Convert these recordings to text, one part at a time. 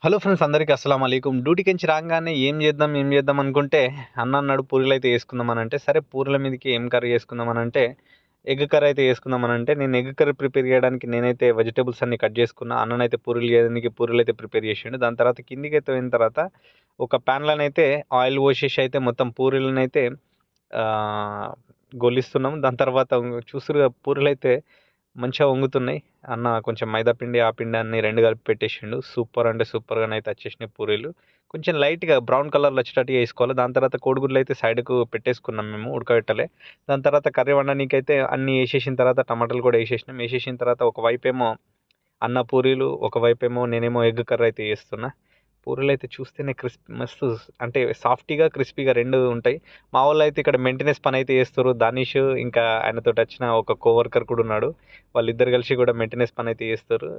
Hello friends, అందరికీ అస్సలాం అలైకుం. డ్యూటీకించి రాగానే ఏం చేద్దాం అనుకుంటే అన్న అన్నాడు పూరీలైతే చేసుకుందామనంటే, సరే పూరీల మీదకి ఏం కర్రీ చేసుకుందామనంటే ఎగ్ కర్రీ అయితే చేసుకుందామనంటే, నేను ఎగ్ కర్రీ ప్రిపేర్ చేయడానికి నేనైతే వెజిటబుల్స్ అన్నీ కట్ చేసుకున్నా. అన్ననైతే పూరీలు చేయడానికి పూరీలైతే ప్రిపేర్ చేసిండు. దాని తర్వాత కిందికైతే పోయిన తర్వాత ఒక ప్యాన్‌లోనైతే ఆయిల్ పోసేసి అయితే మొత్తం పూరీలనైతే ఆహ్, గొల్లిస్తున్నాం. దాని తర్వాత చూస్తుర్రుగా పూరీలైతే మంచిగా వంగుతున్నాయి. అన్న కొంచెం మైదా పిండి, ఆ పిండి అన్నీ 2 కలిపి పెట్టేసిండు. సూపర్ అంటే సూపర్‌గానైతే వచ్చేసినాయి పూరీలు. కొంచెం లైట్‌గా బ్రౌన్ కలర్‌లో వచ్చేటట్టుగా చేసుకోవాలి. దాని తర్వాత కోడిగుడ్లయితే సైడ్‌కు పెట్టేసుకున్నాం మేము, ఉడకబెట్టలే. దాని తర్వాత కర్రీ వండనీకైతే అన్నీ ఏసేసిన తర్వాత టమాటాలు కూడా ఏసేసినాం. ఏసేసిన తర్వాత ఒకవైపేమో అన్న పూరీలు, ఒకవైపేమో నేనేమో ఎగ్ కర్రీ అయితే చేస్తున్నా. పూరీలైతే చూస్తేనే మస్తు అంటే సాఫ్టీగా, క్రిస్పీగా 2 ఉంటాయి. మా వోళ్ళైతే ఇక్కడ మెయింటెనెన్స్ పనైతే చేస్తుర్రు. దానిష్ ఇంకా ఆయనతోటొచ్చిన ఒక కోవర్కర్ కూడా ఉన్నాడు. వాళ్ళిద్దరు కలిసి కూడా మెయింటెనెన్స్ పనైతే చేస్తుర్రు.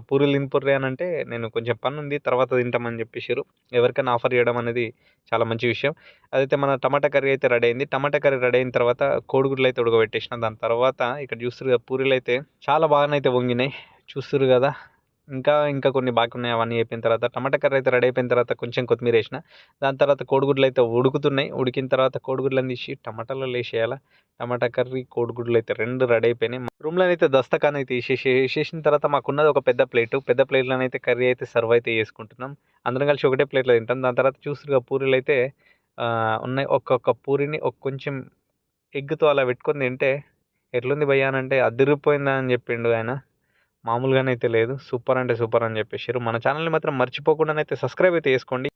పూరీలు తినుర్రి అనంటే నేను కొంచెం పనుంది తర్వాత తింటామని చెప్పేసిర్రు. ఎవరికైనా ఆఫర్ చేయడం అనేది చాలా మంచి విషయం. అదైతే మన టమాటా కర్రీ అయితే రెడీ అయింది. టమాటా కర్రీ రెడీ అయిన తర్వాత కోడిగుడ్లయితే ఉడకబెట్టేసిన. దాని తర్వాత ఇక్కడ చూస్తుర్రుగా పూరీలైతే చాలా బాగానైతే పొంగినాయి. చూస్తుర్రు గదా! ఇంకా కొన్ని బాకీ ఉన్నాయి. అవన్నీ అయిపోయిన తర్వాత టమాటా కర్రీ అయితే రెడీ అయిపోయిన తర్వాత కొంచెం కొత్తిమీర ఏసిన. దాని తర్వాత కోడిగుడ్లు అయితే ఉడుకుతున్నాయి. ఉడికిన తర్వాత కోడిగుడ్లను తీసి టమాటాలలో ఏసేయాల. టమాటా కర్రీ, కోడిగుడ్లు అయితే 2 రెడీ అయిపోయినాయి. రూమ్‌లోనైతే దస్తకాన్ అయితే ఏసేసిన తర్వాత మాకున్నది ఒక పెద్ద ప్లేటు. పెద్ద ప్లేట్‌లోనైతే కర్రీ అయితే సర్వ్ అయితే చేసుకుంటున్నాం. అందరం కలిసి ఒకటే ప్లేట్‌లో తింటాం. దాని తర్వాత చూస్తుర్రుగా పూరీలైతే ఉన్నాయి. ఒక్కొక్క పూరిని కొంచెం ఎగ్గుతో అలా పెట్టుకొని తింటే ఎట్లుంది భయ్యా అనంటే అదిరిపోయిందా అని చెప్పిండు ఆయన. మామూలుగానైతే లేదు. సూపర్ అంటే సూపర్ అని చెప్పేసిర్రు. మన ఛానల్‌ని మాత్రం మర్చిపోకుండానైతే సబ్స్క్రైబ్ అయితే చేసుకోండి.